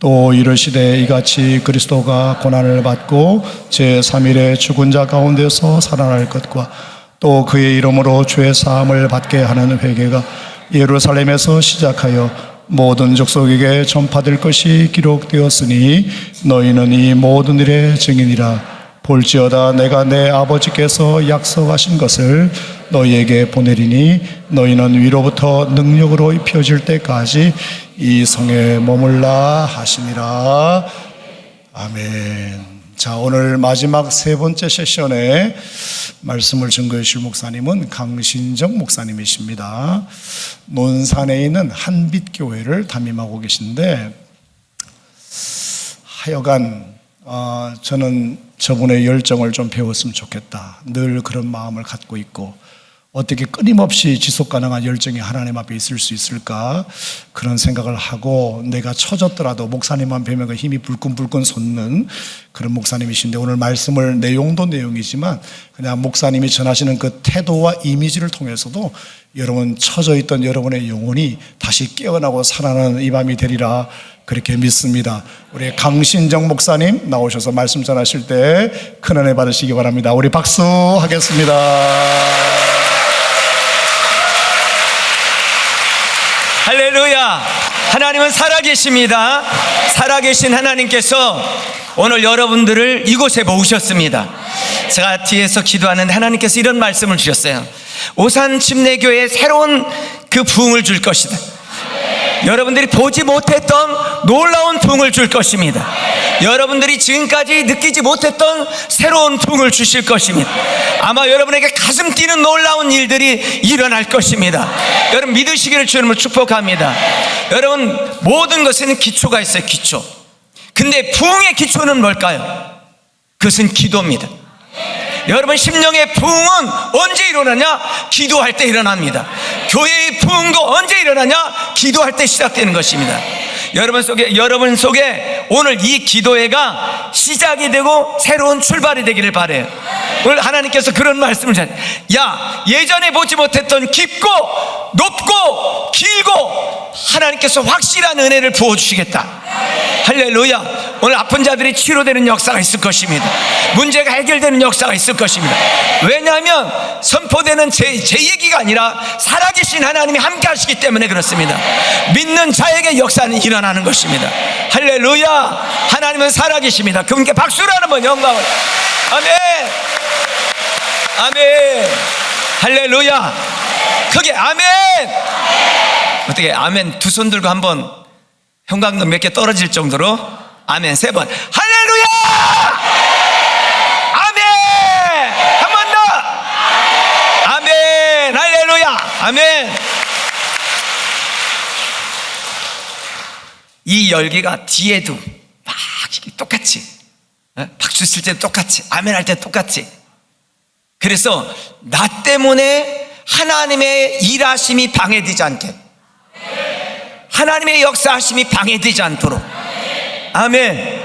또 이르시되 이같이 그리스도가 고난을 받고 제3일에 죽은 자 가운데서 살아날 것과 또 그의 이름으로 죄 사함을 받게 하는 회개가 예루살렘에서 시작하여 모든 족속에게 전파될 것이 기록되었으니 너희는 이 모든 일의 증인이라. 볼지어다 내가 내 아버지께서 약속하신 것을 너희에게 보내리니 너희는 위로부터 능력으로 입혀질 때까지 이 성에 머물라 하시니라. 아멘. 자, 오늘 마지막 세 번째 세션에 말씀을 증거해 주실 목사님은 강신정 목사님이십니다. 논산에 있는 한빛교회를 담임하고 계신데, 하여간 저는 저분의 열정을 좀 배웠으면 좋겠다, 늘 그런 마음을 갖고 있고, 어떻게 끊임없이 지속 가능한 열정이 하나님 앞에 있을 수 있을까, 그런 생각을 하고, 내가 처졌더라도 목사님만 뵈면 그 힘이 불끈불끈 솟는 그런 목사님이신데, 오늘 말씀을 내용도 내용이지만 그냥 목사님이 전하시는 그 태도와 이미지를 통해서도 여러분 처져 있던 여러분의 영혼이 다시 깨어나고 살아나는 이 밤이 되리라 그렇게 믿습니다. 우리 강신정 목사님 나오셔서 말씀 전하실 때 큰 은혜 받으시기 바랍니다. 우리 박수 하겠습니다. 할렐루야. 하나님은 살아계십니다. 살아계신 하나님께서 오늘 여러분들을 이곳에 모으셨습니다. 제가 뒤에서 기도하는데 하나님께서 이런 말씀을 주셨어요. 오산 침례교회에 새로운 그 부흥을 줄 것이다. 여러분들이 보지 못했던 놀라운 부흥을 줄 것입니다. 여러분들이 지금까지 느끼지 못했던 새로운 부흥을 주실 것입니다. 아마 여러분에게 가슴 뛰는 놀라운 일들이 일어날 것입니다. 여러분 믿으시기를 주님을 축복합니다. 여러분 모든 것에는 기초가 있어요. 기초. 근데 부흥의 기초는 뭘까요? 그것은 기도입니다. 여러분 심령의 부흥은 언제 일어나냐? 기도할 때 일어납니다. 교회의 부흥도 언제 일어나냐? 기도할 때 시작되는 것입니다. 여러분 속에 오늘 이 기도회가 시작이 되고 새로운 출발이 되기를 바라요. 오늘 하나님께서 그런 말씀을 하셨어요. 야, 예전에 보지 못했던 깊고 높고 길고 하나님께서 확실한 은혜를 부어주시겠다. 할렐루야. 오늘 아픈 자들이 치료되는 역사가 있을 것입니다. 문제가 해결되는 역사가 있을 것입니다. 왜냐하면 선포되는 제 얘기가 아니라 살아계신 하나님이 함께 하시기 때문에 그렇습니다. 믿는 자에게 역사는 일어나는 것입니다. 할렐루야. 하나님은 살아계십니다. 그분께 박수를 한번 영광을. 아멘. 아멘. 할렐루야. 크게 아멘. 어떻게 아멘 두 손 들고 한번 형광등 몇 개 떨어질 정도로 아멘 세 번. 할렐루야. 아멘. 한 번 더. 아멘. 할렐루야. 아멘. 이 열기가 뒤에도 막 똑같이, 박수 칠 때 똑같이, 아멘 할 때 똑같이. 그래서 나 때문에 하나님의 일하심이 방해되지 않게, 하나님의 역사하심이 방해되지 않도록. 아멘.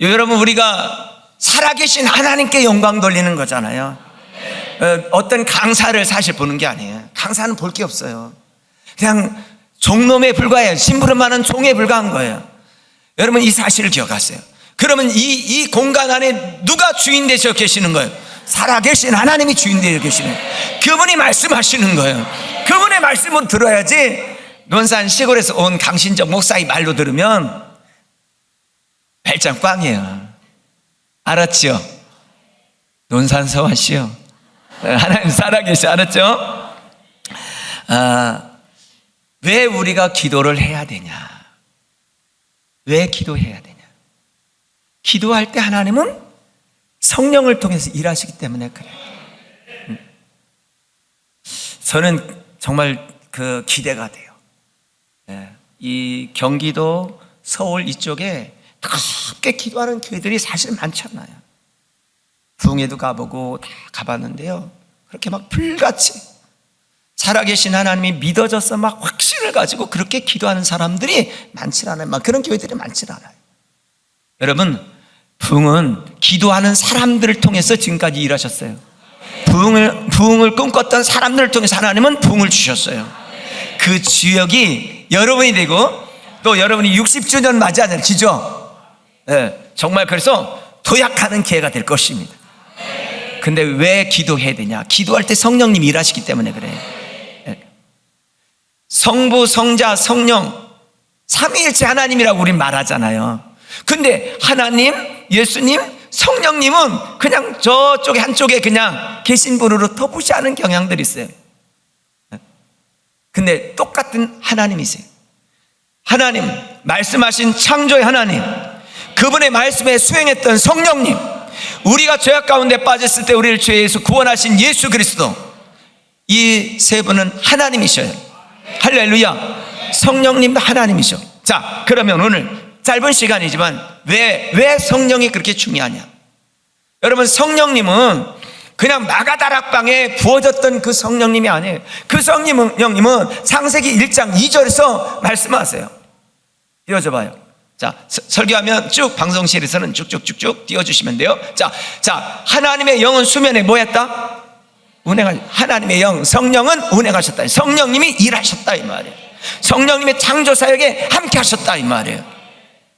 여러분 우리가 살아계신 하나님께 영광 돌리는 거잖아요. 어떤 강사를 사실 보는 게 아니에요. 강사는 볼 게 없어요. 그냥 종놈에 불과해요. 심부름하는 종에 불과한 거예요. 여러분 이 사실을 기억하세요. 그러면 이 공간 안에 누가 주인 되셔 계시는 거예요? 살아계신 하나님이 주인 되어 계시는 거예요. 그분이 말씀하시는 거예요. 그분의 말씀을 들어야지. 논산 시골에서 온 강신정 목사의 말로 들으면 발장 꽝이에요. 알았지요? 논산 서화시요. 하나님 살아계시, 알았죠? 왜 우리가 기도를 해야 되냐? 왜 기도해야 되냐? 기도할 때 하나님은 성령을 통해서 일하시기 때문에 그래요. 저는 정말 그 기대가 돼요. 이 경기도 서울 이쪽에 크게 기도하는 교회들이 사실 많지 않아요. 부흥회도 가보고 다 가봤는데요, 그렇게 막 불같이 살아계신 하나님이 믿어져서 막 확신을 가지고 그렇게 기도하는 사람들이 많지 않아요. 막 그런 교회들이 많지 않아요. 여러분, 부흥은 기도하는 사람들을 통해서 지금까지 일하셨어요. 부흥을 꿈꿨던 사람들을 통해서 하나님은 부흥을 주셨어요. 그 주역이 여러분이 되고 또 여러분이 60주년 맞이하잖아요. 지죠? 예, 정말 그래서 도약하는 기회가 될 것입니다. 근데 왜 기도해야 되냐? 기도할 때 성령님이 일하시기 때문에 그래요. 예. 성부, 성자, 성령 삼위일체 하나님이라고 우린 말하잖아요. 근데 하나님, 예수님, 성령님은 그냥 저쪽에 한쪽에 그냥 계신 분으로 더 무시하는 경향들이 있어요. 근데 똑같은 하나님이세요. 하나님, 말씀하신 창조의 하나님, 그분의 말씀에 수행했던 성령님, 우리가 죄악 가운데 빠졌을 때 우리를 죄에서 구원하신 예수 그리스도, 이 세 분은 하나님이셔요. 할렐루야. 성령님도 하나님이셔. 자, 그러면 오늘 짧은 시간이지만 왜 성령이 그렇게 중요하냐? 여러분, 성령님은 그냥 마가다락방에 부어졌던 그 성령님이 아니에요. 그 성령님은 창세기 1장 2절에서 말씀하세요. 띄워줘 봐요. 자, 설교하면 쭉 방송실에서는 쭉쭉쭉쭉 띄워주시면 돼요. 자, 하나님의 영은 수면에 뭐 했다? 하나님의 영, 성령은 운행하셨다. 성령님이 일하셨다 이 말이에요. 성령님의 창조 사역에 함께 하셨다 이 말이에요.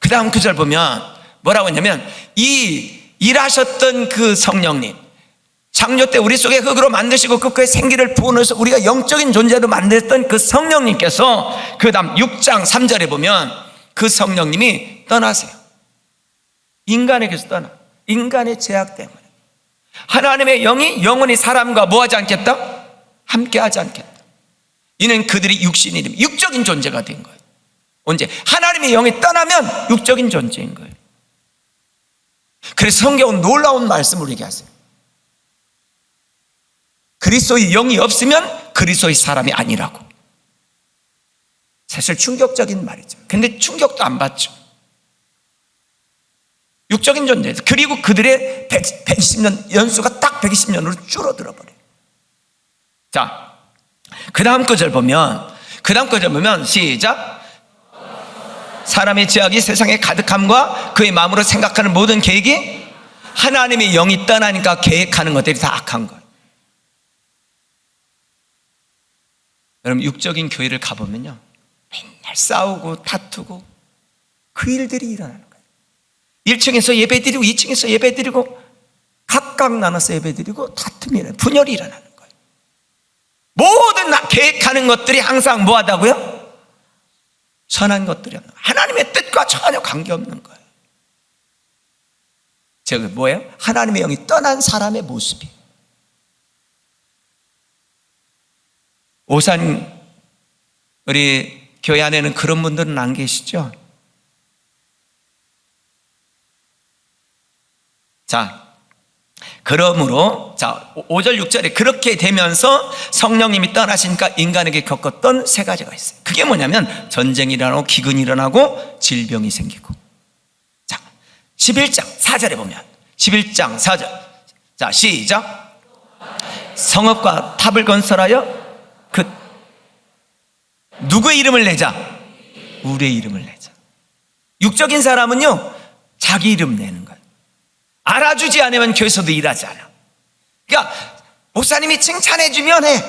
그 다음 구절 보면 뭐라고 했냐면, 이 일하셨던 그 성령님, 창조 때 우리 속에 흙으로 만드시고 그 생기를 부어넣어서 우리가 영적인 존재로 만들었던 그 성령님께서 그 다음 6장 3절에 보면 그 성령님이 떠나세요. 인간에게서 떠나. 인간의 죄악 때문에 하나님의 영이 영원히 사람과 뭐하지 않겠다? 함께하지 않겠다. 이는 그들이 육신이름, 육적인 존재가 된 거예요. 언제? 하나님의 영이 떠나면 육적인 존재인 거예요. 그래서 성경은 놀라운 말씀을 얘기하세요. 그리스도의 영이 없으면 그리스도의 사람이 아니라고. 사실 충격적인 말이죠. 근데 충격도 안 받죠. 육적인 존재에서. 그리고 그들의 120년 연수가 딱 120년으로 줄어들어 버려요. 자, 그 다음 구절 보면 시작. 사람의 죄악이 세상에 가득함과 그의 마음으로 생각하는 모든 계획이, 하나님의 영이 떠나니까 계획하는 것들이 다 악한 거예요. 여러분, 육적인 교회를 가보면요, 맨날 싸우고 다투고 그 일들이 일어나는 거예요. 1층에서 예배드리고 2층에서 예배드리고 각각 나눠서 예배드리고 다툼이 일어나요. 분열이 일어나는 거예요. 모든 계획하는 것들이 항상 뭐하다고요? 선한 것들이 없는 거예요. 하나님의 뜻과 전혀 관계없는 거예요. 제가 뭐예요? 하나님의 영이 떠난 사람의 모습이에요. 오산 우리 교회 안에는 그런 분들은 안 계시죠? 자, 그러므로 5절 6절에 그렇게 되면서 성령님이 떠나시니까 인간에게 겪었던 세 가지가 있어요. 그게 뭐냐면 전쟁이 일어나고 기근이 일어나고 질병이 생기고. 자, 11장 4절에 보면 11장 4절. 자, 시작. 성읍과 탑을 건설하여 누구의 이름을 내자? 우리의 이름을 내자. 육적인 사람은요, 자기 이름 내는 거예요. 알아주지 않으면 교회에서도 일하지 않아. 그러니까 목사님이 칭찬해주면 해.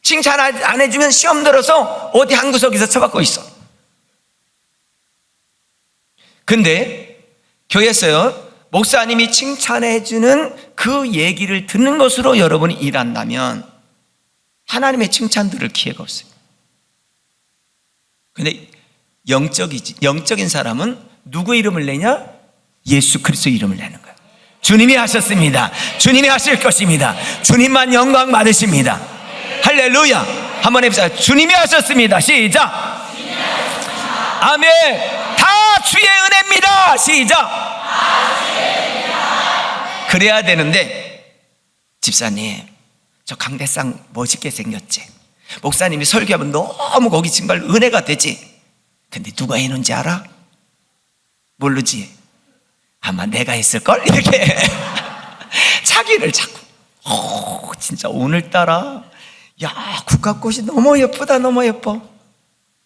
칭찬 안 해주면 시험 들어서 어디 한 구석에서 처박고 있어. 근데 교회에서요, 목사님이 칭찬해주는 그 얘기를 듣는 것으로 여러분이 일한다면 하나님의 칭찬 들을 기회가 없어요. 근데 영적인 사람은 누구 이름을 내냐? 예수 그리스도 이름을 내는 거예요. 주님이 하셨습니다. 주님이 하실 것입니다. 주님만 영광 받으십니다. 할렐루야. 한번 해보세요. 주님이 하셨습니다. 시작. 아멘. 다 주의 은혜입니다. 시작. 그래야 되는데, 집사님, 저 강대상 멋있게 생겼지? 목사님이 설교하면 너무 거기 정말 은혜가 되지? 근데 누가 해놓은지 알아? 모르지? 아마 내가 했을걸? 이렇게 자기를 자꾸 진짜 오늘따라 야, 국화꽃이 너무 예쁘다. 너무 예뻐.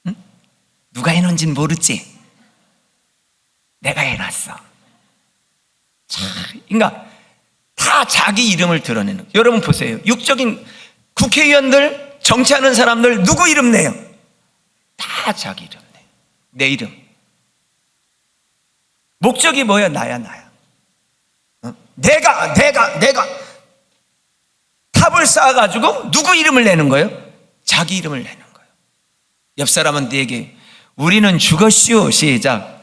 응? 누가 해놓은지는 모르지? 내가 해놨어. 그러니까 다 자기 이름을 드러내는 거예요. 여러분 보세요. 육적인 국회의원들, 정치하는 사람들 누구 이름 내요? 다 자기 이름 내요. 내 이름. 목적이 뭐야? 나야. 내가 탑을 쌓아가지고 누구 이름을 내는 거예요? 자기 이름을 내는 거예요. 옆 사람한테 얘기해. 우리는 죽었시오. 시작.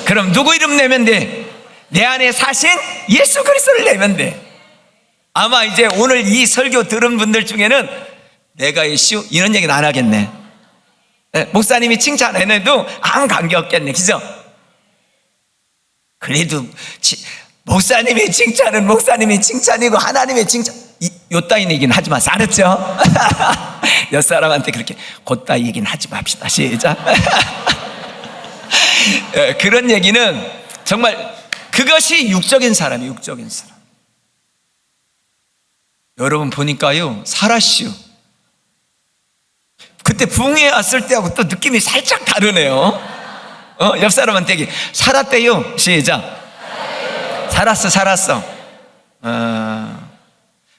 그럼 누구 이름 내면 돼? 내 안에 사신 예수 그리스도를 내면 돼. 아마 이제 오늘 이 설교 들은 분들 중에는 내가 예수 이런 얘기는 안 하겠네. 목사님이 칭찬 안 해도 아무 관계 없겠네. 그죠? 그래도 목사님의 칭찬은 목사님의 칭찬이고 하나님의 칭찬 요 따윈 얘기는 하지 마세요. 알았죠? 옆 사람한테 그렇게 곧따위 얘기는 하지 맙시다. 시작. 그런 얘기는 정말 그것이 육적인 사람이에요. 육적인 사람. 여러분 보니까요 살았시오. 그때 붕에 왔을 때하고 또 느낌이 살짝 다르네요. 옆 사람한테 얘기. 살았대요. 시작. 살았어.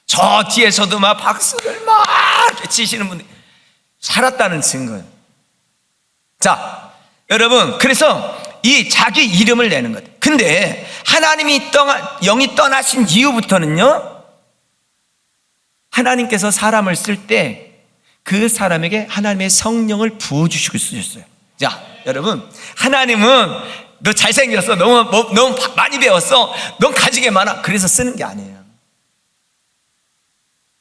저 뒤에서도 막 박수를 막 이렇게 치시는 분들이 살았다는 증거예요. 자, 여러분, 그래서 이 자기 이름을 내는 것. 근데 하나님이 영이 떠나신 이후부터는요, 하나님께서 사람을 쓸 때 그 사람에게 하나님의 성령을 부어주시고 쓰셨어요. 자, 여러분, 하나님은 너 잘생겼어. 너무 많이 배웠어. 넌 가지게 많아. 그래서 쓰는 게 아니에요.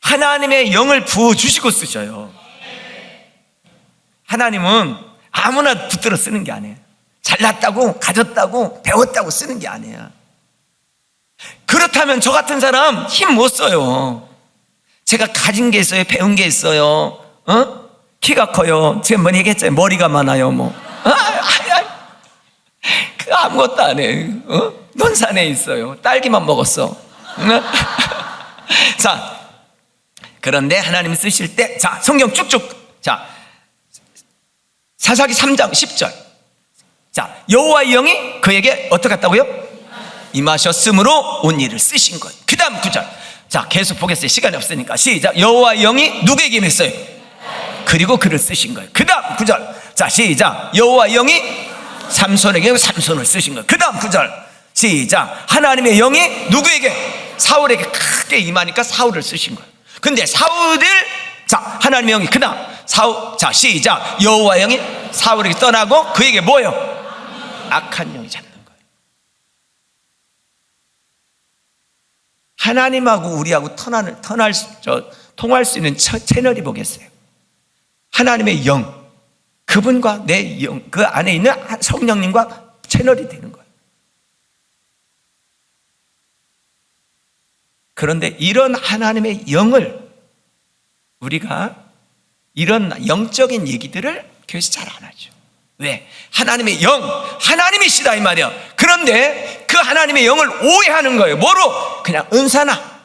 하나님의 영을 부어주시고 쓰셔요. 하나님은 아무나 붙들어 쓰는 게 아니에요. 잘났다고, 가졌다고, 배웠다고 쓰는 게 아니에요. 그렇다면 저 같은 사람 힘 못 써요. 제가 가진 게 있어요. 배운 게 있어요. 키가 커요. 지금 뭐 얘기했잖아요. 머리가 많아요. 그 아무것도 안 해. 논산에 있어요. 딸기만 먹었어. 자, 그런데 하나님 쓰실 때, 자, 성경 쭉쭉. 자, 사사기 3장 10절. 자, 여호와의 영이 그에게 어떻게 했다고요? 임하셨으므로 온 일을 쓰신 것. 그 다음 9절. 자, 계속 보겠어요. 시간이 없으니까. 시작. 여호와의 영이 누구에게 임했어요? 그리고 그를 쓰신 거예요. 그 다음 9절. 자, 시작. 여호와의 영이 삼손에게 삼손을 쓰신 거예요. 그 다음 9절. 시작. 하나님의 영이 누구에게? 사울에게 크게 임하니까 사울을 쓰신 거예요. 근데 사울을, 자, 하나님의 영이 그 다음 사울, 자, 시작. 여호와의 영이 사울에게 떠나고 그에게 뭐예요? 악한 영이 잡는 거예요. 하나님하고 우리하고 통할 수 있는 채널이 뭐겠어요? 하나님의 영, 그분과 내 영, 그 안에 있는 성령님과 채널이 되는 거예요. 그런데 이런 하나님의 영을 우리가 이런 영적인 얘기들을 교회에서 잘 안 하죠. 왜? 하나님의 영, 하나님이시다 이 말이야. 그런데 그 하나님의 영을 오해하는 거예요. 뭐로? 그냥 은사나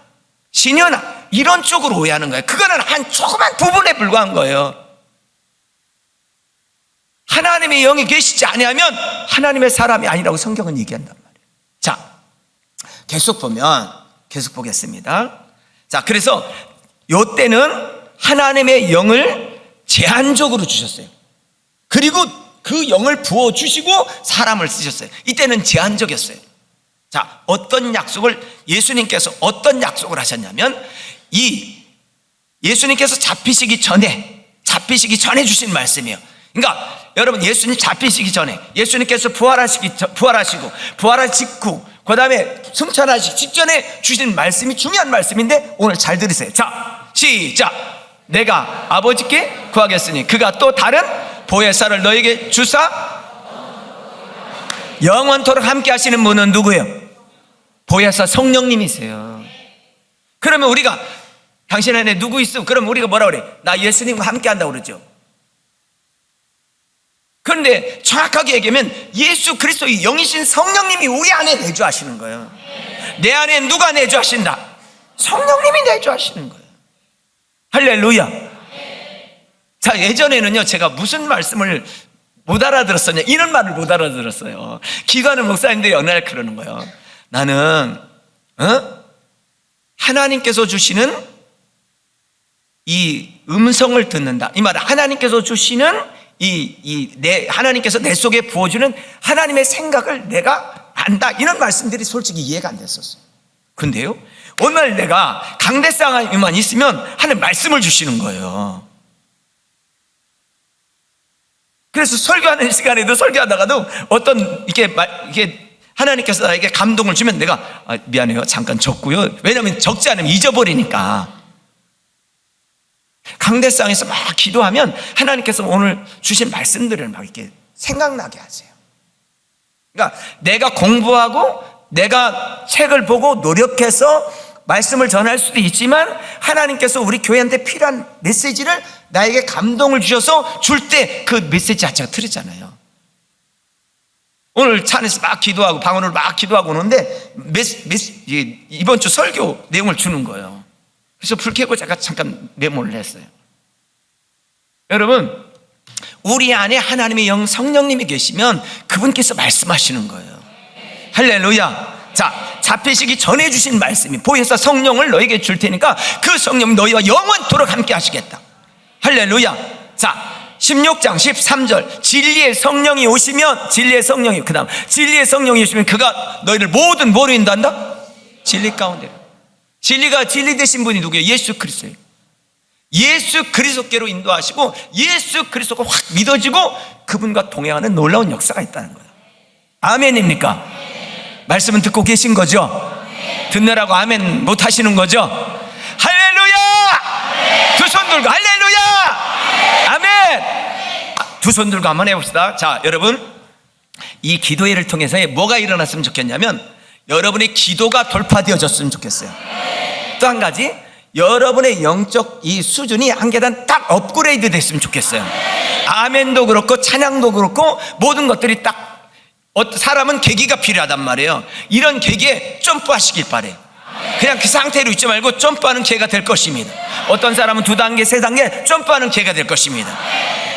신녀나 이런 쪽으로 오해하는 거예요. 그거는 한 조그만 부분에 불과한 거예요. 하나님의 영이 계시지 아니하면 하나님의 사람이 아니라고 성경은 얘기한단 말이에요. 자, 계속 보겠습니다. 자, 그래서 요때는 하나님의 영을 제한적으로 주셨어요. 그리고 그 영을 부어주시고 사람을 쓰셨어요. 이때는 제한적이었어요. 자, 어떤 약속을 예수님께서 어떤 약속을 하셨냐면 예수님께서 잡히시기 전에 주신 말씀이에요. 그러니까 여러분, 예수님 잡히시기 전에 예수님께서 부활하시고 부활할 직후, 그 다음에 승천하시기 직전에 주신 말씀이 중요한 말씀인데 오늘 잘 들으세요. 자, 시작. 내가 아버지께 구하겠으니 그가 또 다른 보혜사를 너에게 주사 영원토록 함께 하시는 분은 누구예요? 보혜사 성령님이세요. 그러면 우리가 당신 안에 누구 있어? 그럼 우리가 뭐라 그래? 나 예수님과 함께 한다고 그러죠. 그런데 정확하게 얘기하면 예수 그리스도의 영이신 성령님이 우리 안에 내주하시는 거예요. 내 안에 누가 내주하신다? 성령님이 내주하시는 거예요. 할렐루야. 자, 예전에는요 제가 무슨 말씀을 못 알아들었었냐, 이런 말을 못 알아들었어요. 기도하는 목사님들이 어느 날 그러는 거예요. 나는 하나님께서 주시는 이 음성을 듣는다. 이 말은 하나님께서 주시는 내 하나님께서 내 속에 부어주는 하나님의 생각을 내가 안다. 이런 말씀들이 솔직히 이해가 안 됐었어요. 근데요, 오늘 내가 강대상에만 있으면 하나님 말씀을 주시는 거예요. 그래서 설교하는 시간에도 설교하다가도 어떤 이게 하나님께서 나에게 감동을 주면 내가 미안해요, 잠깐 적고요. 왜냐하면 적지 않으면 잊어버리니까. 강대상에서 막 기도하면 하나님께서 오늘 주신 말씀들을 막 이렇게 생각나게 하세요. 그러니까 내가 공부하고 내가 책을 보고 노력해서 말씀을 전할 수도 있지만 하나님께서 우리 교회한테 필요한 메시지를 나에게 감동을 주셔서 줄 때 그 메시지 자체가 틀리잖아요. 오늘 차 안에서 막 기도하고 방언으로 막 기도하고 오는데 이번 주 설교 내용을 주는 거예요. 그래서 불 켜고 제가 잠깐 메모를 했어요. 여러분, 우리 안에 하나님의 영 성령님이 계시면 그분께서 말씀하시는 거예요. 할렐루야. 자, 잡히시기 전에 주신 말씀이 보혜사 성령을 너에게 줄 테니까 그 성령이 너희와 영원토록 함께 하시겠다. 할렐루야. 자, 16장 13절 진리의 성령이 오시면 그 다음 진리의 성령이 오시면 그가 너희를 모든 뭐로 인도한다? 진리 가운데. 진리가 진리 되신 분이 누구예요? 예수 그리스도예요. 예수 그리스도께로 인도하시고 예수 그리스도가 확 믿어지고 그분과 동행하는 놀라운 역사가 있다는 거예요. 아멘입니까? 말씀은 듣고 계신 거죠? 듣느라고 아멘 못 하시는 거죠? 할렐루야! 두 손 들고 할렐루야! 아멘! 두 손 들고 한번 해봅시다. 자, 여러분, 이 기도회를 통해서 뭐가 일어났으면 좋겠냐면 여러분의 기도가 돌파되어졌으면 좋겠어요. 또 한 가지, 여러분의 영적 이 수준이 한 계단 딱 업그레이드 됐으면 좋겠어요. 아멘도 그렇고 찬양도 그렇고 모든 것들이 딱, 사람은 계기가 필요하단 말이에요. 이런 계기에 점프하시길 바래요. 그냥 그 상태로 있지 말고 점프하는 계가 될 것입니다. 어떤 사람은 2단계 3단계 점프하는 계가 될 것입니다.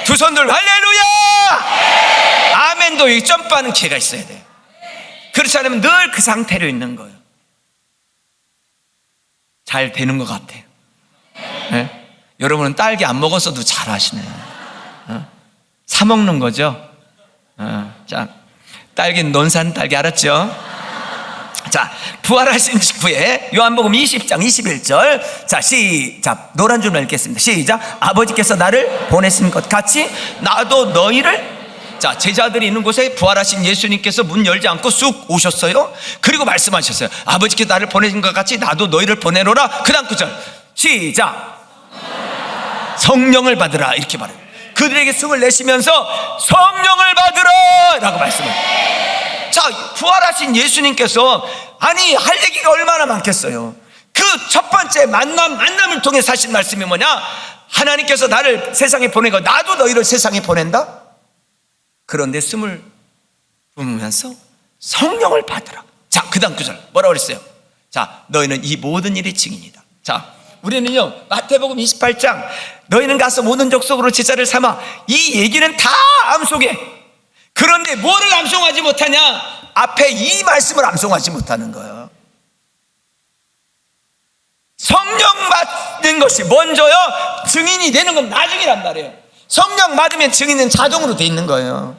두 손 들고 할렐루야! 아멘도 이 점프하는 계가 있어야 돼요. 그렇지 않으면 늘 그 상태로 있는 거예요. 잘 되는 것 같아요. 네? 여러분은 딸기 안 먹었어도 잘 하시네요. 사 먹는 거죠. 자, 딸기는 논산 딸기 알았죠? 자, 부활하신 후에 요한복음 20장 21절. 자, 시작. 노란 줄만 읽겠습니다. 시작. 아버지께서 나를 보내신 것 같이 나도 너희를. 자, 제자들이 있는 곳에 부활하신 예수님께서 문 열지 않고 쑥 오셨어요. 그리고 말씀하셨어요. 아버지께서 나를 보내신 것 같이 나도 너희를 보내노라. 그 다음 구절 시작. 성령을 받으라. 이렇게 말해요. 그들에게 숨을 내쉬면서 성령을 받으라 라고 말씀해요. 자, 부활하신 예수님께서 아니 할 얘기가 얼마나 많겠어요. 그 첫 번째 만남을 통해 하신 말씀이 뭐냐? 하나님께서 나를 세상에 보내고 나도 너희를 세상에 보낸다. 그런데 숨을 뿜으면서 성령을 받으라. 자, 그 다음 구절 뭐라고 그랬어요? 자, 너희는 이 모든 일의 증인이다. 자, 우리는요 마태복음 28장 너희는 가서 모든 족속으로 제자를 삼아, 이 얘기는 다 암송해. 그런데 뭐를 암송하지 못하냐? 앞에 이 말씀을 암송하지 못하는 거예요. 성령 받는 것이 먼저요, 증인이 되는 건 나중이란 말이에요. 성령 받으면 증인은 자동으로 돼 있는 거예요.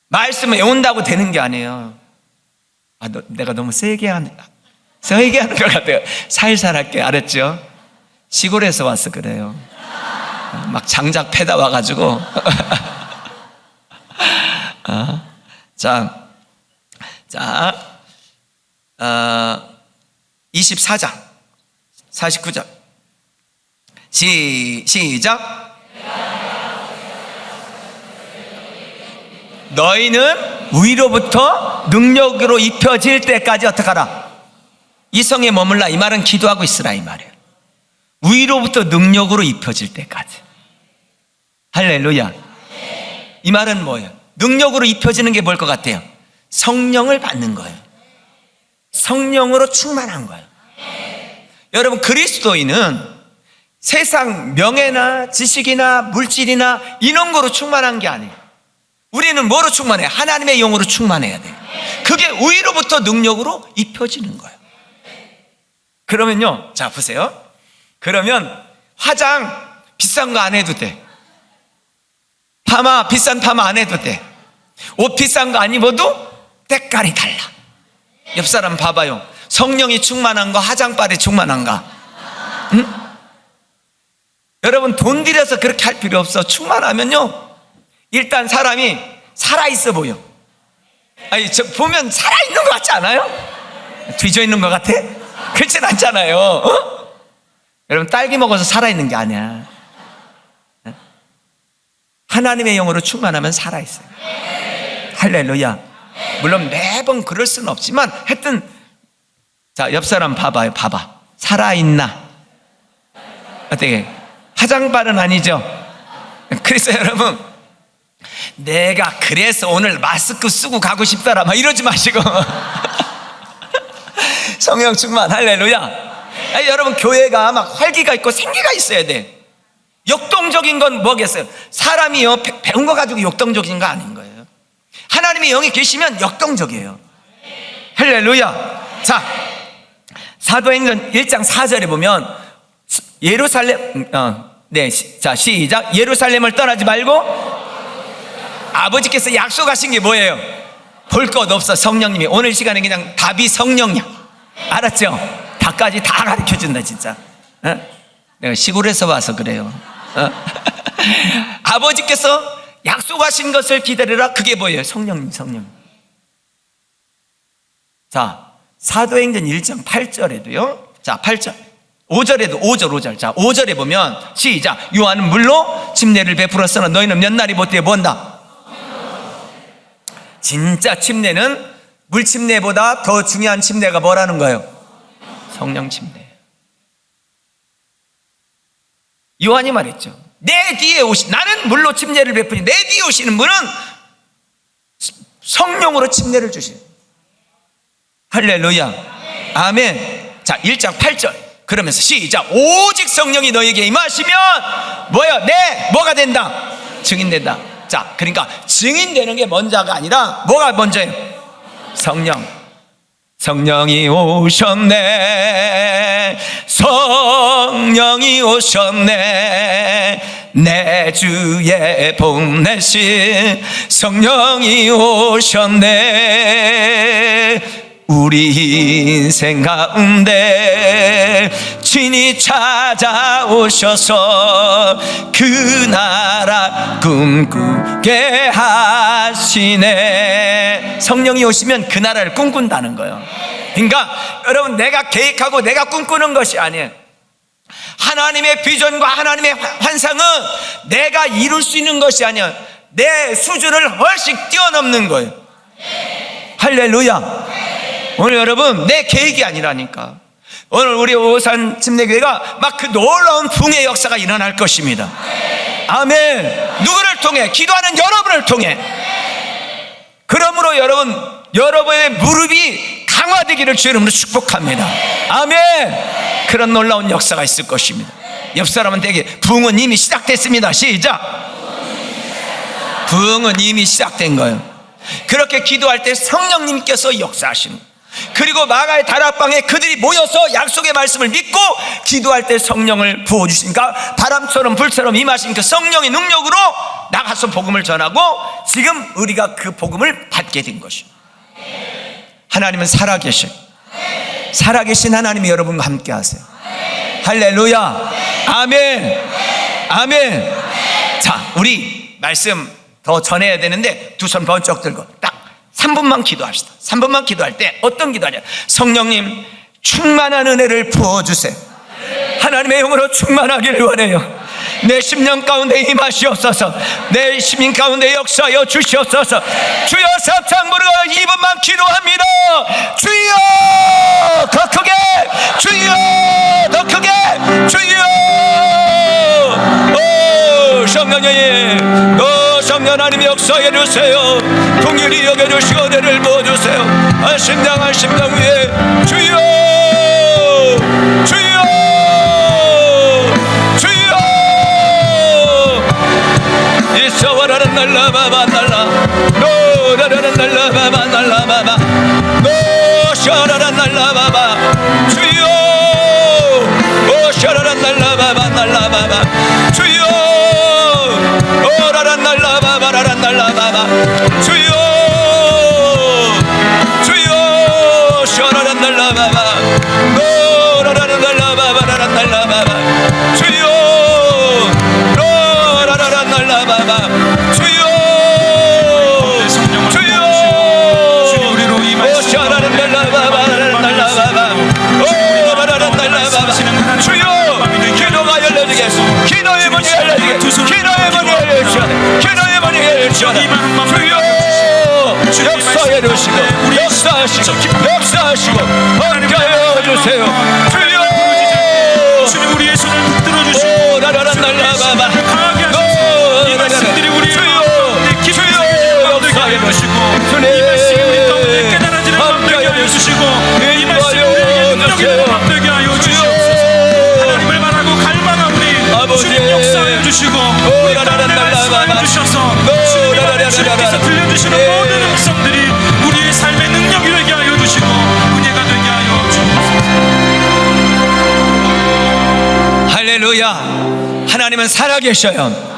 말씀을 외운다고 되는 게 아니에요. 내가 너무 세게 하는 것 같아요. 살살 할게. 알았죠? 시골에서 와서 그래요. 막 장작 패다 와가지고. 자, 24장 49절 시작. 너희는 위로부터 능력으로 입혀질 때까지 어떡하라? 이 성에 머물라. 이 말은 기도하고 있으라 이 말이에요. 위로부터 능력으로 입혀질 때까지. 할렐루야. 이 말은 뭐예요? 능력으로 입혀지는 게 뭘 것 같아요? 성령을 받는 거예요. 성령으로 충만한 거예요. 여러분, 그리스도인은 세상 명예나 지식이나 물질이나 이런 거로 충만한 게 아니에요. 우리는 뭐로 충만해요? 하나님의 영으로 충만해야 돼요. 그게 위로부터 능력으로 입혀지는 거예요. 그러면요, 자 보세요. 그러면 화장 비싼 거 안 해도 돼. 파마, 비싼 파마 안 해도 돼. 옷 비싼 거 안 입어도 때깔이 달라. 옆 사람 봐봐요. 성령이 충만한가 화장빨이 충만한가? 응? 여러분 돈 들여서 그렇게 할 필요 없어. 충만하면요 일단 사람이 살아있어 보여. 아니 저 보면 살아있는 것 같지 않아요? 뒤져있는 것 같아? 그렇진 않잖아요. 어? 여러분 딸기 먹어서 살아있는 게 아니야. 하나님의 영으로 충만하면 살아있어요. 할렐루야. 물론 매번 그럴 수는 없지만 하여튼 자, 옆 사람 봐봐요. 봐봐. 살아있나? 어떻게? 화장발은 아니죠? 그래서 여러분 내가 그래서 오늘 마스크 쓰고 가고 싶더라 막 이러지 마시고 성령 충만. 할렐루야. 아니, 여러분 교회가 막 활기가 있고 생기가 있어야 돼. 역동적인 건 뭐겠어요? 사람이요 배운 거 가지고 역동적인 거 아닌 거예요. 하나님의 영이 계시면 역동적이에요. 할렐루야. 자, 사도행전 1장 4절에 보면 예루살렘 자 시작. 예루살렘을 떠나지 말고 아버지께서 약속하신 게 뭐예요? 볼 것 없어. 성령님이 오늘 시간에 그냥 답이 성령이야. 알았죠? 답까지 다 가르쳐준다 진짜. 어? 내가 시골에서 와서 그래요. 어? 아버지께서 약속하신 것을 기다리라. 그게 뭐예요? 성령님. 성령. 자, 사도행전 1장 8절에도요. 자, 8절. 5절에도 5절. 자, 5절에 보면 시작. 요한은 물로 침례를 베풀었으나 너희는 몇 날이 못되어 뭔다? 진짜 침례는 물 침례보다 더 중요한 침례가 뭐라는 거예요? 성령 침례. 요한이 말했죠. 내 뒤에 나는 물로 침례를 베푸니 내 뒤에 오시는 분은 성령으로 침례를 주시는. 할렐루야. 아멘. 자, 1장 8절. 그러면서 시작. 오직 성령이 너에게 임하시면 뭐야? 뭐가 된다? 증인된다. 자, 그러니까 증인되는 게 먼저가 아니라 뭐가 먼저예요? 성령. 성령이 오셨네. 성령이 오셨네. 내 주에 보내신 성령이 오셨네. 우리 인생 가운데 친히 찾아오셔서 그 나라 꿈꾸게 하시네. 성령이 오시면 그 나라를 꿈꾼다는 거예요. 그러니까 여러분 내가 계획하고 내가 꿈꾸는 것이 아니에요. 하나님의 비전과 하나님의 환상은 내가 이룰 수 있는 것이 아니에요. 내 수준을 훨씬 뛰어넘는 거예요. 할렐루야. 오늘 여러분 내 계획이 아니라니까. 오늘 우리 오산 침례교회가 막 그 놀라운 붕의 역사가 일어날 것입니다. 아멘. 누구를 통해? 기도하는 여러분을 통해. 그러므로 여러분의 무릎이 강화되기를 주의 이름으로 축복합니다. 아멘. 그런 놀라운 역사가 있을 것입니다. 옆 사람한테 부흥은 이미 시작됐습니다. 시작. 부흥은 이미 시작된 거예요. 그렇게 기도할 때 성령님께서 역사하시는 거예요. 그리고 마가의 다락방에 그들이 모여서 약속의 말씀을 믿고 기도할 때 성령을 부어주시니까 바람처럼 불처럼 임하신 그 성령의 능력으로 나가서 복음을 전하고 지금 우리가 그 복음을 받게 된 것입니다. 하나님은 살아계신 하나님이 여러분과 함께 하세요. 할렐루야. 아멘. 아멘. 자, 우리 말씀 더 전해야 되는데 두 손 번쩍 들고 딱 3분만 기도합시다. 3분만 기도할 때 어떤 기도하냐? 성령님 충만한 은혜를 부어주세요. 하나님의 영으로 충만하기를 원해요. 내 심령 가운데 임하시옵소서. 내 시민 가운데 역사하여 주시옵소서. 주여 삼창부르가 2분만 기도합니다. 주여 더 크게, 주여 더 크게, 주여. 오 성령님, 오 성령 하나님 역사해 주세요. 동일히 여겨주시고 은혜를 부어주세요. 한 심장 위에 주여, 주여, 주여. 이서와라는 날라바바 날라 노라라는 날라바바 날라바바 노셔라는 날라바바 주여 오셔라는 날라바바 날라바바 주여 오라란 날라바바 역사해 주시고 역사하시고 함께하여 주세요. 주여 주님 우리의 손을 붙들어 주시고 라라라라라라라 강하게 하소서. 이 말씀들이 우리의 가운데 깊이 새겨지게 하여 주시고 이 말씀이 우리 가운데 깨달아지는 맘 되게 하여 주시고 이 말씀이 우리에게 능력의 맘 되게 하여 주시옵소서. 하나님을 바라고 갈망하오니 주님 역사하여 주시고 우리 가운데 말씀하여 주셔서 주님께서 들려주시는 모든 음성들이 우리의 삶의 능력이 되게 하여 주시고 은혜가 되게 하여 주옵소서. 할렐루야. 하나님은 살아계셔요.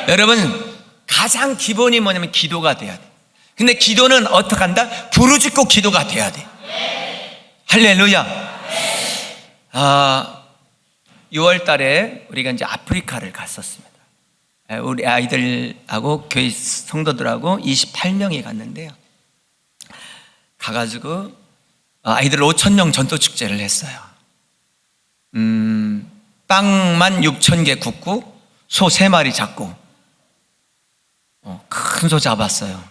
여러분, 가장 기본이 뭐냐면 기도가 돼야 돼. 근데 기도는 어떻게 한다? 부르짖고 기도가 돼야 돼. 할렐루야. 6월 달에 우리가 이제 아프리카를 갔었습니다. 우리 아이들하고 교회 성도들하고 28명이 갔는데요. 가가지고 아이들 5,000명 전도 축제를 했어요. 빵만 6,000개 굽고 소 3마리 잡고 큰 소 잡았어요.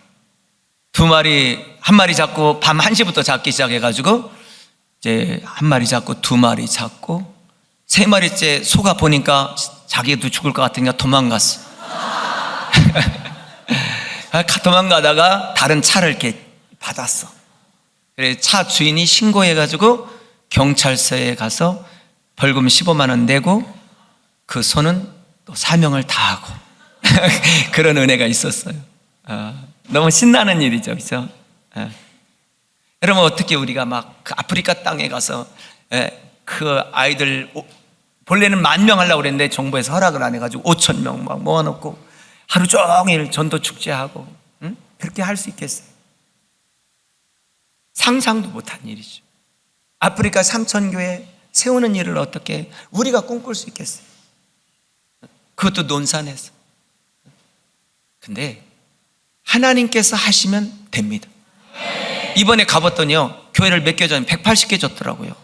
2마리, 1마리 잡고 밤 1시부터 잡기 시작해가지고 이제 1마리 잡고 2마리 잡고 3마리째 소가 보니까 자기도 죽을 것 같으니까 도망갔어. 도망가다가 다른 차를 이렇게 받았어. 그래 차 주인이 신고해가지고 경찰서에 가서 벌금 15만 원 내고 그 소는 또 사명을 다하고 그런 은혜가 있었어요. 너무 신나는 일이죠, 그렇죠? 여러분 어떻게 우리가 막 그 아프리카 땅에 가서 그 아이들 본래는 10,000명 하려고 그랬는데 정부에서 허락을 안 해가지고 5,000명 막 모아놓고 하루 종일 전도 축제하고 그렇게 할 수 있겠어요? 상상도 못한 일이죠. 아프리카 3,000교회 세우는 일을 어떻게 우리가 꿈꿀 수 있겠어요? 그것도 논산에서. 근데 하나님께서 하시면 됩니다. 이번에 가봤더니요, 교회를 몇 개 전에 180개 줬더라고요.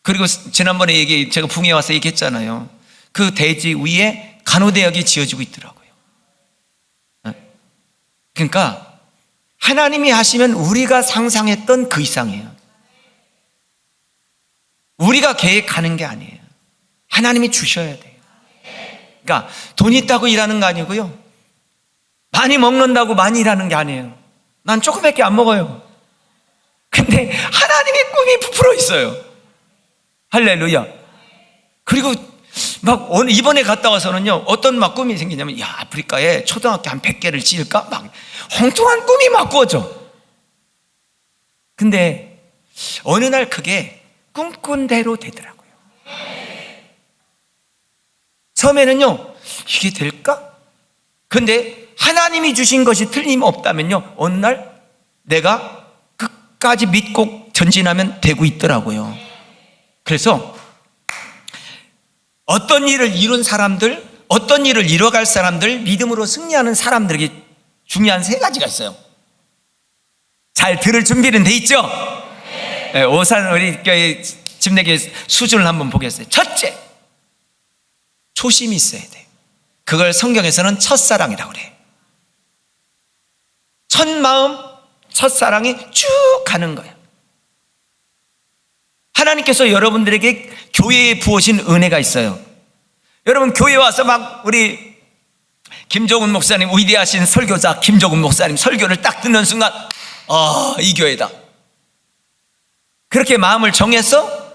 그리고 지난번에 제가 붕에 와서 얘기했잖아요. 그 대지 위에 간호대학이 지어지고 있더라고요. 그러니까 하나님이 하시면 우리가 상상했던 그 이상이에요. 우리가 계획하는 게 아니에요. 하나님이 주셔야 돼요. 그러니까 돈 있다고 일하는 거 아니고요, 많이 먹는다고 많이 일하는 게 아니에요. 난 조금밖에 안 먹어요. 근데 하나님의 꿈이 부풀어 있어요. 할렐루야. 그리고 막 이번에 갔다 와서는요, 어떤 막 꿈이 생기냐면, 야, 아프리카에 초등학교 한 100개를 지을까? 막 엉뚱한 꿈이 막 꾸어져. 근데 어느 날 그게 꿈꾼 대로 되더라고요. 처음에는요, 이게 될까? 근데 하나님이 주신 것이 틀림없다면요, 어느 날 내가 끝까지 믿고 전진하면 되고 있더라고요. 그래서 어떤 일을 이룬 사람들, 어떤 일을 이뤄갈 사람들, 믿음으로 승리하는 사람들에게 중요한 3가지가 있어요. 잘 들을 준비는 돼 있죠? 네, 오산 우리 교회 집내교회 수준을 한번 보겠어요. 첫째, 초심이 있어야 돼. 그걸 성경에서는 첫사랑이라고 그래. 첫 마음, 첫사랑이 쭉 가는 거야. 하나님께서 여러분들에게 교회에 부어진 은혜가 있어요. 여러분 교회 와서 막 우리 김종훈 목사님, 위대하신 설교자 김종훈 목사님 설교를 딱 듣는 순간, 이 교회다. 그렇게 마음을 정해서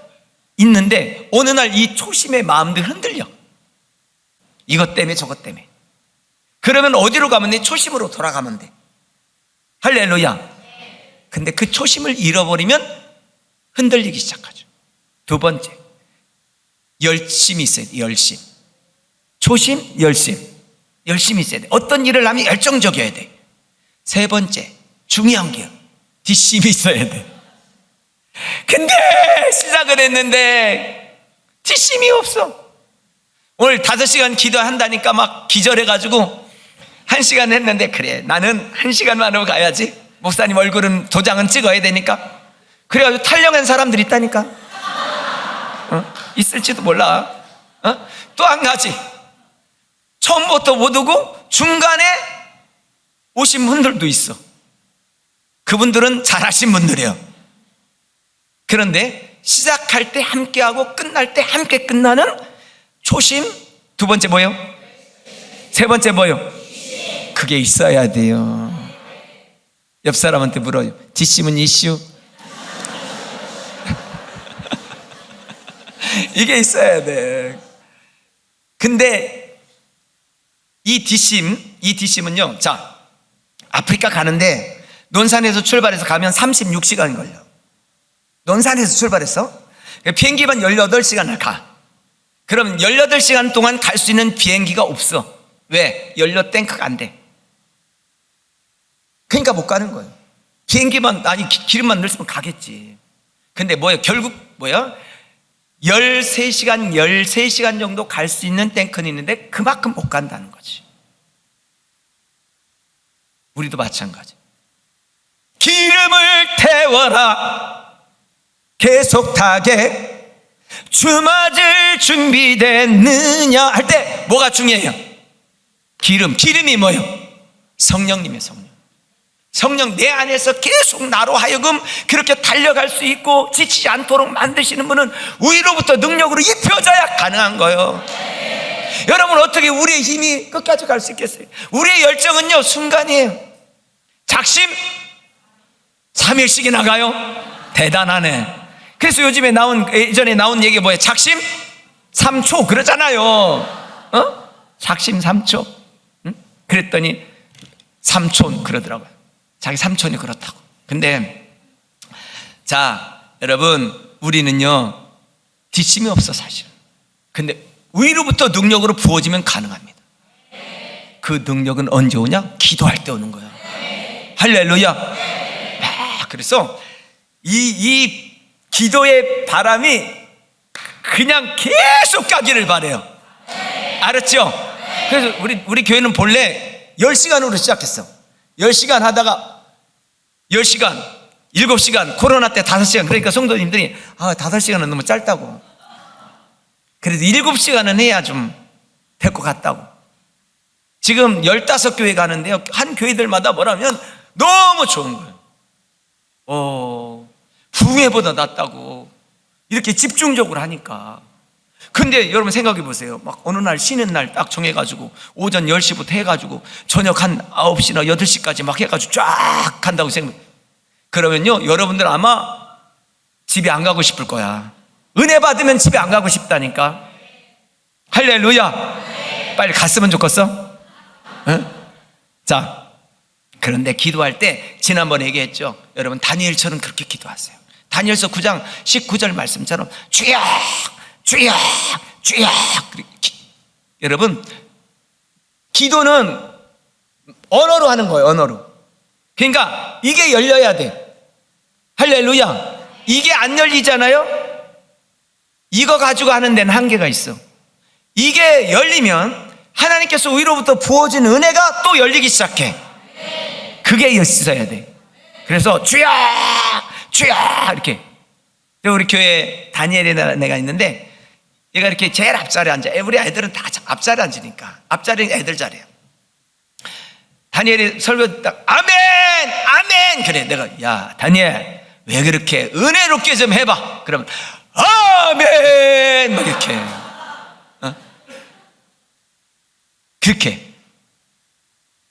있는데 어느 날 이 초심의 마음들 흔들려. 이것 때문에 저것 때문에. 그러면 어디로 가면 돼? 초심으로 돌아가면 돼. 할렐루야. 근데 그 초심을 잃어버리면 흔들리기 시작하죠. 2번째, 열심이 있어야 돼. 열심. 초심, 열심. 열심이 있어야 돼. 어떤 일을 하면 열정적이어야 돼. 3번째, 중요한 게 뒷심이 있어야 돼. 근데 시작을 했는데 뒷심이 없어. 오늘 5시간 기도한다니까 막 기절해가지고 1시간 했는데, 그래 나는 1시간만으로 가야지, 목사님 얼굴은 도장은 찍어야 되니까. 그래가지고 탈령한 사람들이 있다니까. 있을지도 몰라. 또 한 가지, 처음부터 못 오고 중간에 오신 분들도 있어. 그분들은 잘하신 분들이에요. 그런데 시작할 때 함께하고 끝날 때 함께 끝나는 초심. 두 번째 뭐예요? 세 번째 뭐예요? 그게 있어야 돼요. 옆 사람한테 물어요. 뒷심은 이슈? 이게 있어야 돼. 근데 이 뒷심은요, 자, 아프리카 가는데 논산에서 출발해서 가면 36시간 걸려. 논산에서 출발해서 비행기만 18시간을 가. 그럼 18시간 동안 갈 수 있는 비행기가 없어. 왜? 연료 탱크가 안 돼. 그러니까 못 가는 거예요. 비행기만, 아니 기름만 넣었으면 가겠지. 근데 뭐예요? 결국 뭐야? 13시간 정도 갈 수 있는 탱크는 있는데 그만큼 못 간다는 거지. 우리도 마찬가지. 기름을 태워라 계속 타게 주 맞을 준비됐느냐 할 때 뭐가 중요해요? 기름이 뭐예요? 성령님의 성령 내 안에서 계속 나로 하여금 그렇게 달려갈 수 있고 지치지 않도록 만드시는 분은 위로부터 능력으로 입혀져야 가능한 거예요. 여러분 어떻게 우리의 힘이 끝까지 갈 수 있겠어요? 우리의 열정은요 순간이에요. 작심 3일씩이나 가요? 대단하네. 그래서 요즘에 예전에 나온 얘기가 뭐예요? 작심 3초 그러잖아요. 작심 3초. 응? 그랬더니 3초 그러더라고요. 자기 삼촌이 그렇다고. 근데 자 여러분 우리는요 뒷심이 없어 사실은. 근데 위로부터 능력으로 부어지면 가능합니다. 그 능력은 언제 오냐? 기도할 때 오는 거야. 할렐루야. 그래서 이 기도의 바람이 그냥 계속 가기를 바래요. 알았죠? 그래서 우리 교회는 본래 10시간으로 시작했어. 10시간 하다가 10시간, 7시간, 코로나 때 5시간. 그러니까 성도님들이 5시간은 너무 짧다고. 그래서 7시간은 해야 좀 될 것 같다고. 지금 15교회 가는데요, 한 교회들마다 뭐라면 너무 좋은 거예요. 부흥회보다 낫다고. 이렇게 집중적으로 하니까. 근데 여러분 생각해 보세요. 막 어느 날 쉬는 날 딱 정해가지고 오전 10시부터 해가지고 저녁 한 9시나 8시까지 막 해가지고 쫙 한다고 생각해. 그러면요 여러분들 아마 집에 안 가고 싶을 거야. 은혜 받으면 집에 안 가고 싶다니까. 할렐루야. 빨리 갔으면 좋겠어. 응? 자, 그런데 기도할 때 지난번에 얘기했죠. 여러분 다니엘처럼 그렇게 기도하세요. 다니엘서 9장 19절 말씀처럼 주여 주여 주여. 여러분 기도는 언어로 하는 거예요. 언어로. 그러니까 이게 열려야 돼. 할렐루야. 이게 안 열리잖아요. 이거 가지고 하는 데는 한계가 있어. 이게 열리면 하나님께서 위로부터 부어진 은혜가 또 열리기 시작해. 그게 있어야 돼. 그래서 주여 주여 이렇게. 우리 교회에 다니엘이라는 애가 있는데 얘가 이렇게 제일 앞자리에 앉아. 우리 애들은 다 앞자리에 앉으니까 앞자리는 애들 자리야. 다니엘이 설교 딱 아멘 아멘. 그래 내가 야 다니엘 왜 그렇게 은혜롭게 좀 해봐. 그러면 아멘 막 이렇게 그렇게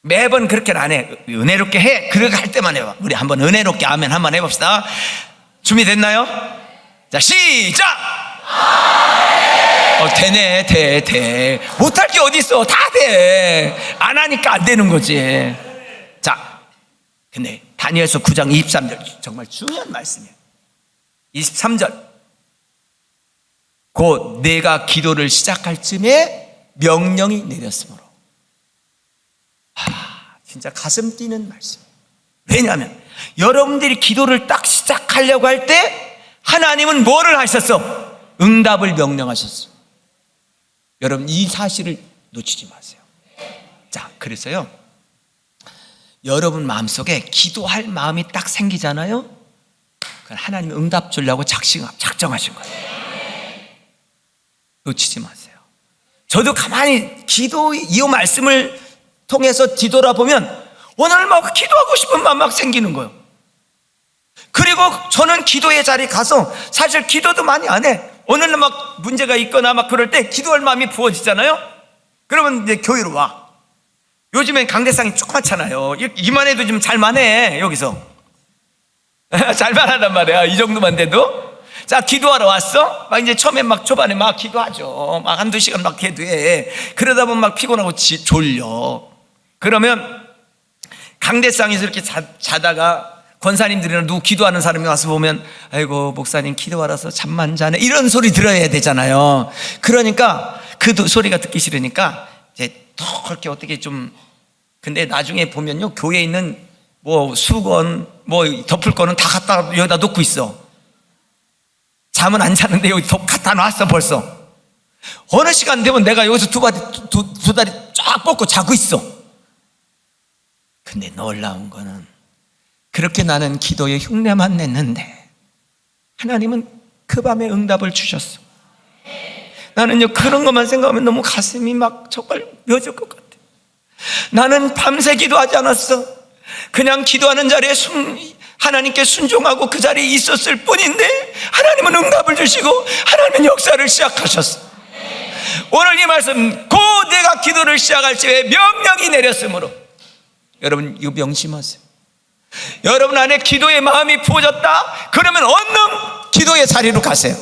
매번 그렇게는 안 해. 은혜롭게 해. 그렇게 할 때만 해봐. 우리 한번 은혜롭게 아멘 한번 해봅시다. 준비됐나요? 자 시작. 되네 돼. 못할 게 어디 있어. 다 돼. 안 하니까 안 되는 거지. 자 근데 다니엘서 9장 23절 정말 중요한 말씀이에요. 23절 곧 내가 기도를 시작할 쯤에 명령이 내렸으므로. 진짜 가슴 뛰는 말씀이에요. 왜냐하면 여러분들이 기도를 딱 시작하려고 할 때 하나님은 뭐를 하셨어? 응답을 명령하셨어. 여러분 이 사실을 놓치지 마세요. 자 그래서요 여러분 마음속에 기도할 마음이 딱 생기잖아요. 그건 하나님이 응답 주려고 작정하신 거예요. 놓치지 마세요. 저도 가만히 기도 이 말씀을 통해서 뒤돌아보면 오늘 막 기도하고 싶은 마음 막 생기는 거예요. 그리고 저는 기도의 자리에 가서 사실 기도도 많이 안 해. 어느 날 막 문제가 있거나 막 그럴 때 기도할 마음이 부어지잖아요. 그러면 이제 교회로 와. 요즘엔 강대상이 조그맣잖아요. 이만해도 좀 잘만해 여기서. 잘만하단 말이야. 이 정도만 돼도. 자, 기도하러 왔어? 막 이제 처음에 막 초반에 막 기도하죠. 막 한두 시간 막 기도해. 그러다 보면 막 피곤하고 졸려. 그러면 강대상에서 이렇게 자다가 권사님들이나 누구 기도하는 사람이 와서 보면 아이고 목사님 기도하라서 잠만 자네 이런 소리 들어야 되잖아요. 그러니까 그 소리가 듣기 싫으니까 이제 더 그렇게 어떻게 좀, 근데 나중에 보면요 교회에 있는 뭐 수건 뭐 덮을 거는 다 갖다 여기다 놓고 있어. 잠은 안 자는데 여기 갖다 놨어 벌써. 어느 시간 되면 내가 여기서 두 다리 쫙 뻗고 자고 있어. 근데 놀라운 거는 그렇게 나는 기도에 흉내만 냈는데 하나님은 그 밤에 응답을 주셨어. 나는요 그런 것만 생각하면 너무 가슴이 막 정말 묘질 것 같아. 나는 밤새 기도하지 않았어. 그냥 기도하는 자리에 하나님께 순종하고 그 자리에 있었을 뿐인데 하나님은 응답을 주시고 하나님은 역사를 시작하셨어. 오늘 이 말씀, 곧 내가 기도를 시작할 때에 명령이 내렸으므로, 여러분 이거 명심하세요. 여러분 안에 기도의 마음이 부어졌다 그러면 얼른 기도의 자리로 가세요.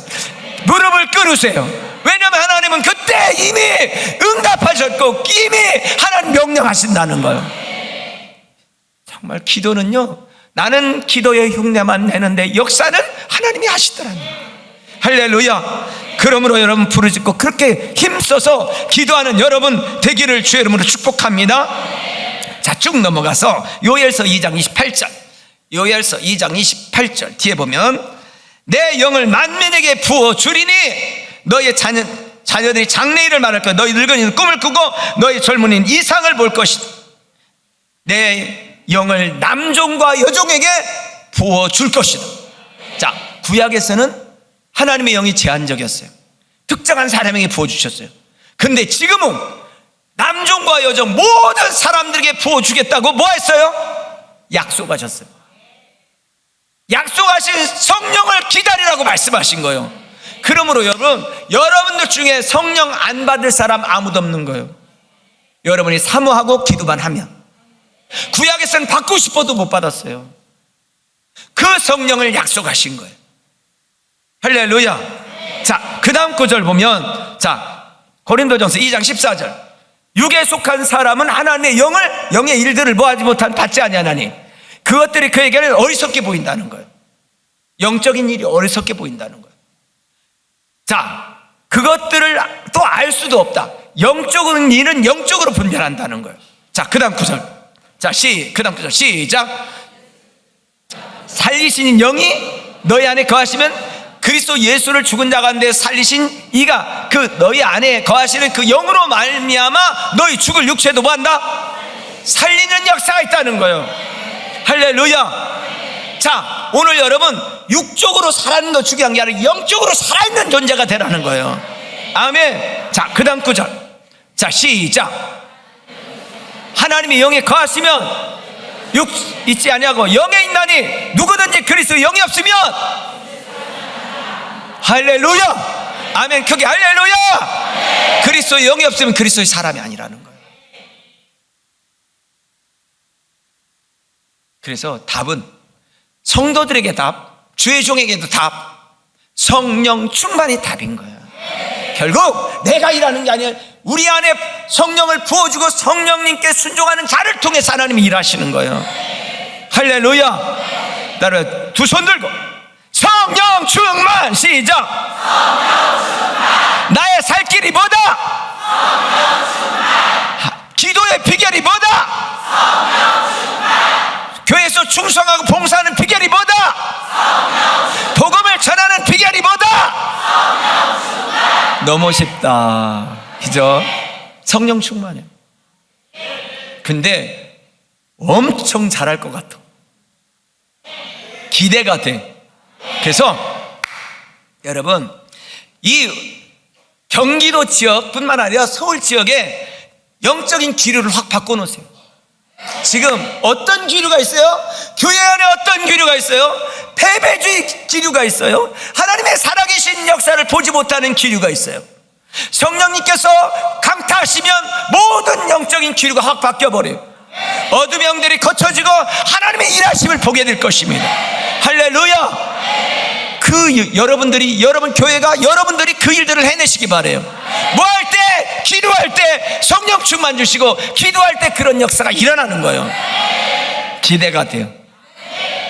무릎을 꿇으세요. 왜냐하면 하나님은 그때 이미 응답하셨고 이미 하나님 명령하신다는 거예요. 정말 기도는요, 나는 기도의 흉내만 내는데 역사는 하나님이 하시더라는 거예요. 할렐루야. 그러므로 여러분 부르짖고 그렇게 힘써서 기도하는 여러분 되기를 주의 이름으로 축복합니다. 자, 쭉 넘어가서 요엘서 2장 28절, 요엘서 2장 28절 뒤에 보면 내 영을 만민에게 부어주리니 너의 자녀들이 장래일을 말할 거야. 너희 늙은이는 꿈을 꾸고 너희 젊은이는 이상을 볼 것이다. 내 영을 남종과 여종에게 부어줄 것이다. 자, 구약에서는 하나님의 영이 제한적이었어요. 특정한 사람에게 부어주셨어요. 근데 지금은 남종과 여종 모든 사람들에게 부어주겠다고 뭐 했어요? 약속하셨어요. 약속하신 성령을 기다리라고 말씀하신 거예요. 그러므로 여러분들 중에 성령 안 받을 사람 아무도 없는 거예요. 여러분이 사모하고 기도만 하면. 구약에서는 받고 싶어도 못 받았어요. 그 성령을 약속하신 거예요. 할렐루야. 자, 그 다음 구절 보면, 자, 고린도전서 2장 14절. 육에 속한 사람은 하나님의 영의 일들을 뭐하지 못한 받지 아니하나니 그것들이 그에게는 어리석게 보인다는 거예요. 영적인 일이 어리석게 보인다는 거예요. 자, 그것들을 또 알 수도 없다. 영적인 일은 영적으로 분별한다는 거예요. 자, 그 다음 구절. 자, 그 다음 구절 시작. 살리신 영이 너희 안에 거하시면 그리스도 예수를 죽은 자 가운데 살리신 이가 그 너희 안에 거하시는 그 영으로 말미암아 너희 죽을 육체도 뭐한다? 살리는 역사가 있다는 거예요. 할렐루야. 자, 오늘 여러분 육적으로 살아있는 거 중요한 게 아니라 영적으로 살아있는 존재가 되라는 거예요. 아멘. 자, 그 다음 구절. 자, 시작. 하나님의 영에 거하시면 육 있지 아니하고 영에 있나니 누구든지 그리스도 영이 없으면, 할렐루야. 아멘. 거기 할렐루야. 그리스도의 영이 없으면 그리스도의 사람이 아니라는 거예요. 그래서 답은 성도들에게 답, 주의 종에게도 답, 성령 충만이 답인 거예요. 결국 내가 일하는 게 아니라 우리 안에 성령을 부어주고 성령님께 순종하는 자를 통해서 하나님이 일하시는 거예요. 할렐루야. 따라 두 손 들고 성령 충만 시작. 성령 충만. 나의 살 길이 뭐다? 성령 충만. 기도의 비결이 뭐다? 성령 충만. 교회에서 충성하고 봉사하는 비결이 뭐다? 성령 충만. 복음을 전하는 비결이 뭐다? 성령 충만. 너무 쉽다, 그죠? 성령 충만이에요. 근데 엄청 잘할 것 같아. 기대가 돼. 그래서 여러분 이 경기도 지역뿐만 아니라 서울 지역에 영적인 기류를 확 바꿔놓으세요. 지금 어떤 기류가 있어요? 교회 안에 어떤 기류가 있어요? 패배주의 기류가 있어요. 하나님의 살아계신 역사를 보지 못하는 기류가 있어요. 성령님께서 강타하시면 모든 영적인 기류가 확 바뀌어버려요. 어둠의 영들이 거쳐지고 하나님의 일하심을 보게 될 것입니다. 할렐루야. 여러분 교회가 여러분들이 그 일들을 해내시기 바래요. 뭐 할 때, 기도할 때 성령 충만 주시고, 기도할 때 그런 역사가 일어나는 거예요. 기대가 돼요.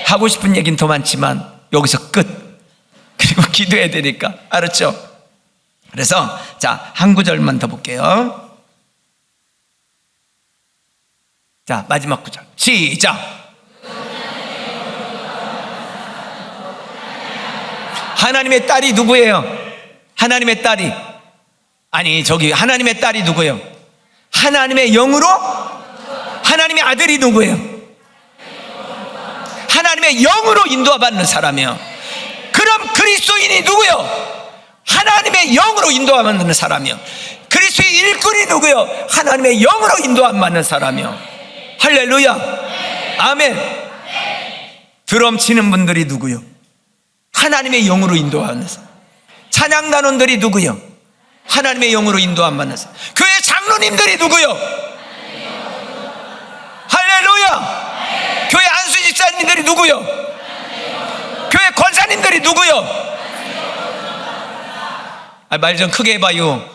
하고 싶은 얘기는 더 많지만 여기서 끝. 그리고 기도해야 되니까. 알았죠? 그래서 자, 한 구절만 더 볼게요. 자, 마지막 구절 시작. 하나님의 딸이 누구예요? 하나님의 딸이, 아니 저기 하나님의 딸이 누구예요? 하나님의 영으로? 하나님의 아들이 누구예요? 하나님의 영으로 인도받는 사람이에요. 그럼 그리스도인이 누구예요? 하나님의 영으로 인도받는 사람이요. 그리스도의 일꾼이 누구요? 하나님의 영으로 인도받는 사람이요. 할렐루야. 아멘. 드럼 치는 분들이 누구요? 하나님의 영으로 인도받는 사람. 찬양단원들이 누구요? 하나님의 영으로 인도받는 사람. 교회 장로님들이 누구요? 할렐루야. 교회 안수 집사님들이 누구요? 교회 권사님들이 누구요? 말 좀 크게 해봐요.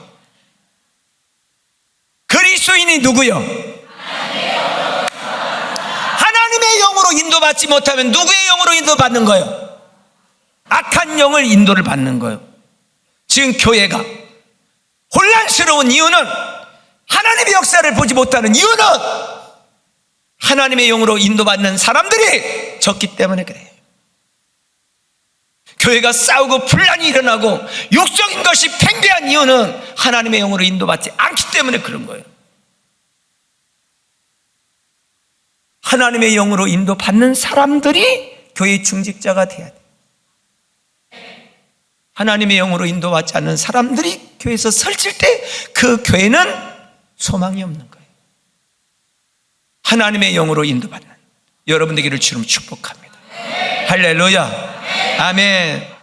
그리스도인이 누구요? 하나님의 영으로 인도받지 못하면 누구의 영으로 인도받는 거예요? 악한 영을 인도를 받는 거예요. 지금 교회가 혼란스러운 이유는, 하나님의 역사를 보지 못하는 이유는 하나님의 영으로 인도받는 사람들이 적기 때문에 그래요. 교회가 싸우고 분란이 일어나고 육적인 것이 팽배한 이유는 하나님의 영으로 인도받지 않기 때문에 그런 거예요. 하나님의 영으로 인도받는 사람들이 교회의 중직자가 돼야 돼요. 하나님의 영으로 인도받지 않는 사람들이 교회에서 설칠 때 그 교회는 소망이 없는 거예요. 하나님의 영으로 인도받는 여러분 되기를 주로 축복합니다. 할렐루야. 아멘.